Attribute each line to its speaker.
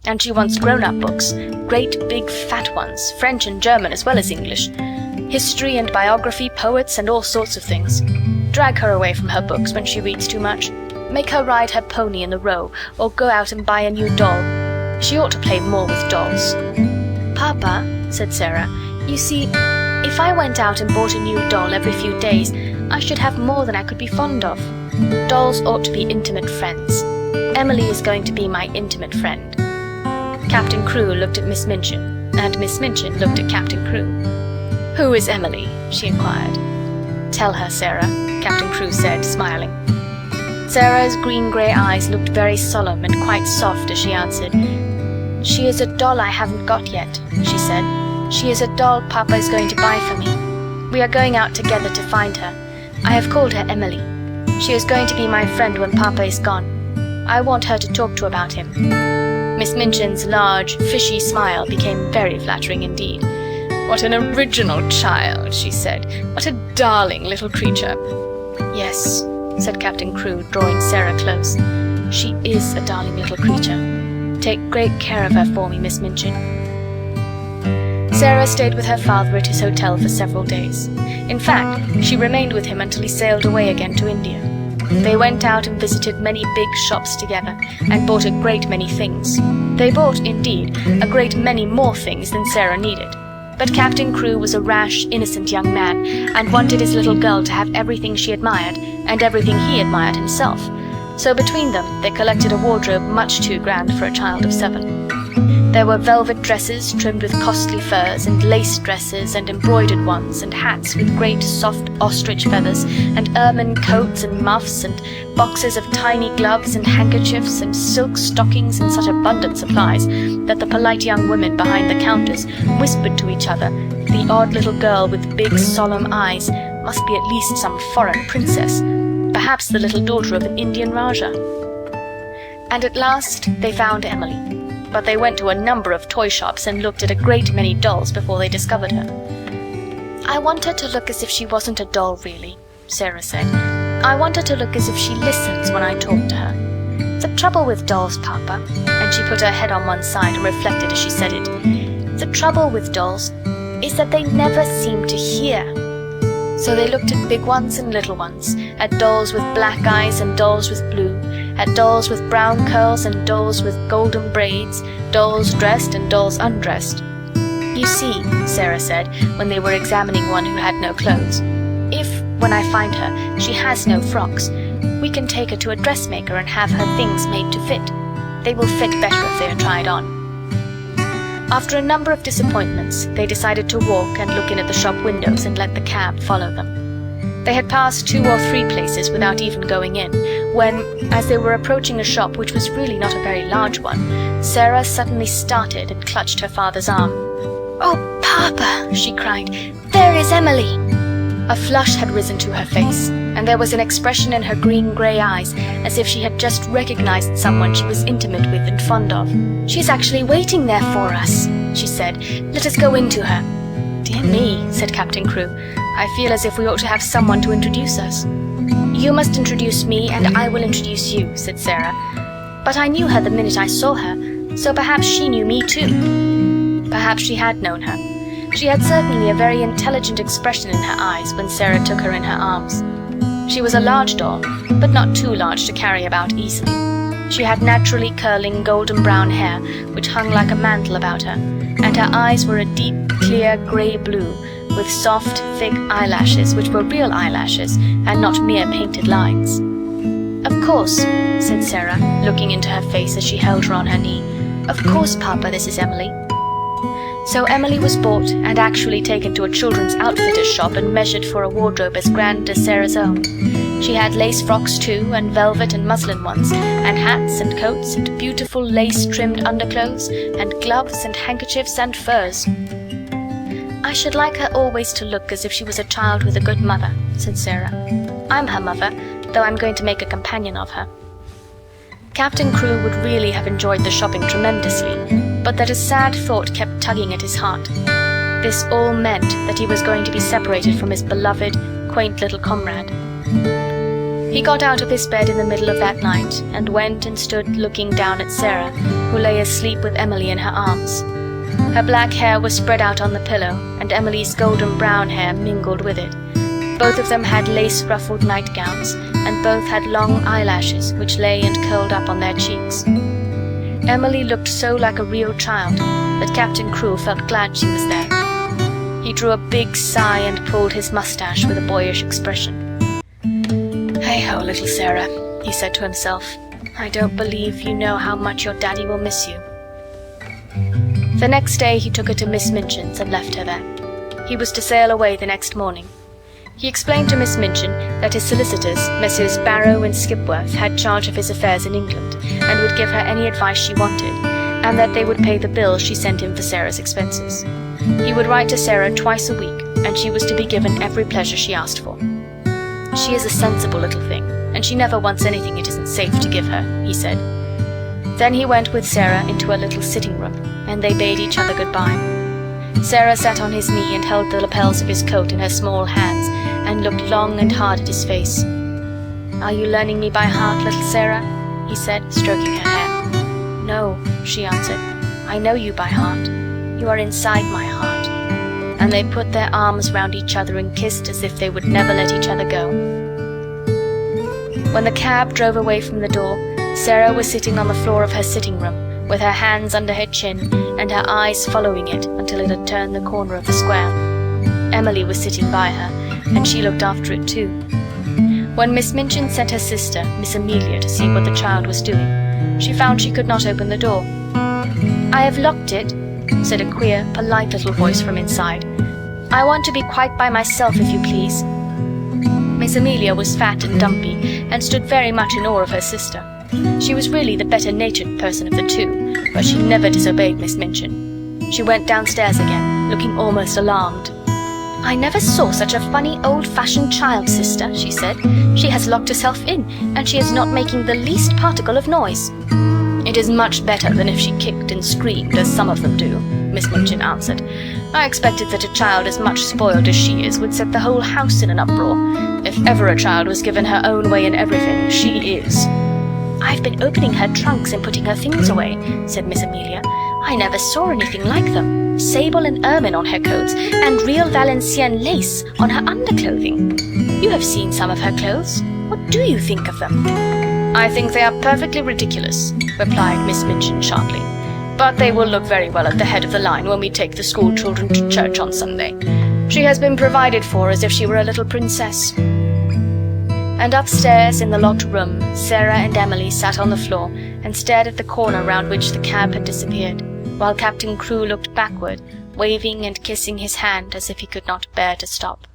Speaker 1: And she wants grown-up books, great big fat ones, French and German as well as English. History and biography, poets and all sorts of things. Drag her away from her books when she reads too much. Make her ride her pony in the Row, or go out and buy a new doll. She ought to play more with dolls. "Papa," said Sarah, "you see, if I went out and bought a new doll every few days, I should have more than I could be fond of. Dolls ought to be intimate friends. Emily is going to be my intimate friend." Captain Crewe looked at Miss Minchin, and Miss Minchin looked at Captain Crewe. "Who is Emily?" she inquired. "Tell her, Sarah," Captain Crewe said, smiling. Sarah's green-grey eyes looked very solemn and quite soft as she answered. "She is a doll I haven't got yet," she said. "She is a doll Papa is going to buy for me. We are going out together to find her. I have called her Emily. She is going to be my friend when Papa is gone. I want her to talk to about him." Miss Minchin's large, fishy smile became very flattering indeed. "What an original child," she said. "What a darling little creature." "Yes," said Captain Crewe, drawing Sarah close. "She is a darling little creature. Take great care of her for me, Miss Minchin." Sarah stayed with her father at his hotel for several days. In fact, she remained with him until he sailed away again to India. They went out and visited many big shops together, and bought a great many things. They bought, indeed, a great many more things than Sarah needed. But Captain Crewe was a rash, innocent young man, and wanted his little girl to have everything she admired, and everything he admired himself. So between them they collected a wardrobe much too grand for a child of 7. There were velvet dresses trimmed with costly furs, and lace dresses and embroidered ones, and hats with great soft ostrich feathers, and ermine coats and muffs, and boxes of tiny gloves and handkerchiefs, and silk stockings in such abundant supplies that the polite young women behind the counters whispered to each other the odd little girl with big solemn eyes must be at least some foreign princess, perhaps the little daughter of an Indian Rajah. And at last they found Emily. But they went to a number of toy shops and looked at a great many dolls before they discovered her. "I want her to look as if she wasn't a doll really," Sarah said. "I want her to look as if she listens when I talk to her. The trouble with dolls, Papa," and she put her head on one side and reflected as she said it, "the trouble with dolls is that they never seem to hear." So they looked at big ones and little ones, at dolls with black eyes and dolls with blue, at dolls with brown curls and dolls with golden braids, dolls dressed and dolls undressed. "You see," Sarah said, when they were examining one who had no clothes, "if, when I find her, she has no frocks, we can take her to a dressmaker and have her things made to fit. They will fit better if they are tried on." After a number of disappointments, they decided to walk and look in at the shop windows and let the cab follow them. They had passed 2 or 3 places without even going in, when, as they were approaching a shop which was really not a very large one, Sarah suddenly started and clutched her father's arm. "Oh, Papa!" she cried. "There is Emily!" A flush had risen to her face, and there was an expression in her green-grey eyes as if she had just recognized someone she was intimate with and fond of. "She's actually waiting there for us," she said. "Let us go in to her." "Dear me," said Captain Crewe, "I feel as if we ought to have someone to introduce us." "You must introduce me, and I will introduce you," said Sarah. "But I knew her the minute I saw her, so perhaps she knew me too." Perhaps she had known her. She had certainly a very intelligent expression in her eyes when Sarah took her in her arms. She was a large doll, but not too large to carry about easily. She had naturally curling golden brown hair, which hung like a mantle about her, and her eyes were a deep, clear grey blue, with soft, thick eyelashes which were real eyelashes and not mere painted lines. "Of course," said Sarah, looking into her face as she held her on her knee. "Of course, Papa, this is Emily." So Emily was bought and actually taken to a children's outfitter's shop and measured for a wardrobe as grand as Sarah's own. She had lace frocks too, and velvet and muslin ones, and hats and coats, and beautiful lace-trimmed underclothes, and gloves and handkerchiefs and furs. "I should like her always to look as if she was a child with a good mother," said Sarah. "I'm her mother, though I'm going to make a companion of her." Captain Crewe would really have enjoyed the shopping tremendously, but that a sad thought kept tugging at his heart. This all meant that he was going to be separated from his beloved, quaint little comrade. He got out of his bed in the middle of that night and went and stood looking down at Sarah, who lay asleep with Emily in her arms. Her black hair was spread out on the pillow, and Emily's golden brown hair mingled with it. Both of them had lace-ruffled nightgowns, and both had long eyelashes which lay and curled up on their cheeks. Emily looked so like a real child that Captain Crewe felt glad she was there. He drew a big sigh and pulled his moustache with a boyish expression. "Hey-ho, little Sarah," he said to himself. "I don't believe you know how much your daddy will miss you." The next day he took her to Miss Minchin's and left her there. He was to sail away the next morning. He explained to Miss Minchin that his solicitors, Messrs. Barrow and Skipworth, had charge of his affairs in England, and would give her any advice she wanted, and that they would pay the bill she sent him for Sarah's expenses. He would write to Sarah twice a week, and she was to be given every pleasure she asked for. "She is a sensible little thing, and she never wants anything it isn't safe to give her," he said. Then he went with Sarah into a little sitting room, and they bade each other goodbye. Sarah sat on his knee and held the lapels of his coat in her small hands, and looked long and hard at his face. "Are you learning me by heart, little Sarah?" he said, stroking her hair. "No," she answered. "I know you by heart. You are inside my heart." And they put their arms round each other and kissed as if they would never let each other go. When the cab drove away from the door, Sarah was sitting on the floor of her sitting room, with her hands under her chin and her eyes following it until it had turned the corner of the square. Emily was sitting by her, and she looked after it too. When Miss Minchin sent her sister, Miss Amelia, to see what the child was doing, she found she could not open the door. "I have locked it," said a queer, polite little voice from inside. "I want to be quite by myself, if you please." Miss Amelia was fat and dumpy, and stood very much in awe of her sister. She was really the better-natured person of the two, but she never disobeyed Miss Minchin. She went downstairs again, looking almost alarmed. "I never saw such a funny old-fashioned child, sister," she said. "She has locked herself in, and she is not making the least particle of noise." "It is much better than if she kicked and screamed, as some of them do," Miss Minchin answered. "I expected that a child as much spoiled as she is would set the whole house in an uproar. If ever a child was given her own way in everything, she is." "I've been opening her trunks and putting her things away," said Miss Amelia. "I never saw anything like them. Sable and ermine on her coats, and real Valenciennes lace on her underclothing. You have seen some of her clothes. What do you think of them?" "I think they are perfectly ridiculous," replied Miss Minchin sharply. "But they will look very well at the head of the line when we take the school children to church on Sunday. She has been provided for as if she were a little princess." And upstairs in the locked room, Sarah and Emily sat on the floor and stared at the corner round which the cab had disappeared, while Captain Crewe looked backward, waving and kissing his hand as if he could not bear to stop.